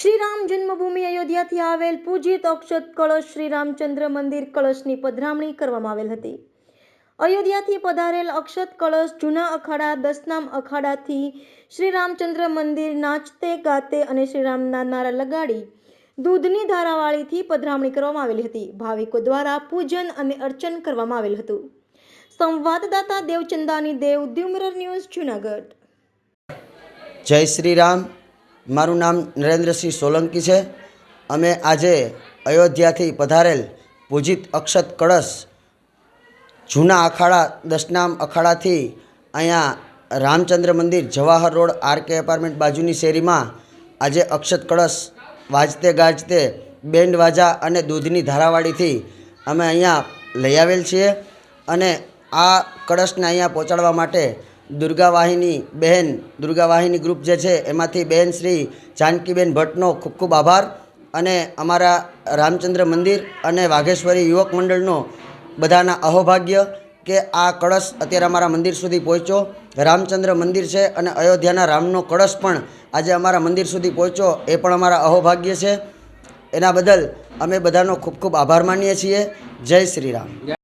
શ્રી રામ જન્મભૂમિ અયોધ્યાથી આવેલ પૂજિત અક્ષત કળશ શ્રી રામચંદ્ર મંદિર કળશની પધરામણી કરવામાં આવેલ હતી. અયોધ્યાથી પધારેલ અક્ષત કળશ જૂના અખાડા દસનામ અખાડાથી શ્રી રામચંદ્ર મંદિર નાચતે ગાતે અને શ્રીરામના નારા લગાડી દૂધની ધારાવાળીથી પધરામણી કરવામાં આવેલી હતી. ભાવિકો દ્વારા પૂજન અને અર્ચન કરવામાં આવેલ હતું. સંવાદદાતા દેવચંદાની દેવ, દીવ મિરર ન્યૂઝ, જૂનાગઢ. જય શ્રી રામ. મારું નામ નરેન્દ્રસિંહ સોલંકી છે. અમે આજે અયોધ્યાથી પધારેલ પૂજિત અક્ષત કળશ જૂના અખાડા દસનામ અખાડાથી અહીંયા રામચંદ્ર મંદિર જવાહર રોડ આરકે એપાર્ટમેન્ટ બાજુની શેરીમાં આજે અક્ષત કળશ વાજતે ગાજતે બેન્ડ વાજા અને દૂધની ધારાવાળીથી અમે અહીંયા લઈ આવેલ છીએ. અને આ કળશને અહીંયા પહોંચાડવા માટે દુર્ગા વાહિની ગ્રુપ જે છે એમાંથી બહેન શ્રી જાનકીબેન ભટ્ટનો ખૂબ ખૂબ આભાર. અને અમારા રામચંદ્ર મંદિર અને વાઘેશ્વરી યુવક મંડળનો બધાના અહોભાગ્ય કે આ કળશ અત્યારે અમારા મંદિર સુધી પહોંચ્યો. રામચંદ્ર મંદિર છે અને અયોધ્યાના રામનો કળશ પણ આજે અમારા મંદિર સુધી પહોંચ્યો, એ પણ અમારા અહોભાગ્ય છે. એના બદલ અમે બધાનો ખૂબ ખૂબ આભાર માનીએ છીએ. જય શ્રી રામ.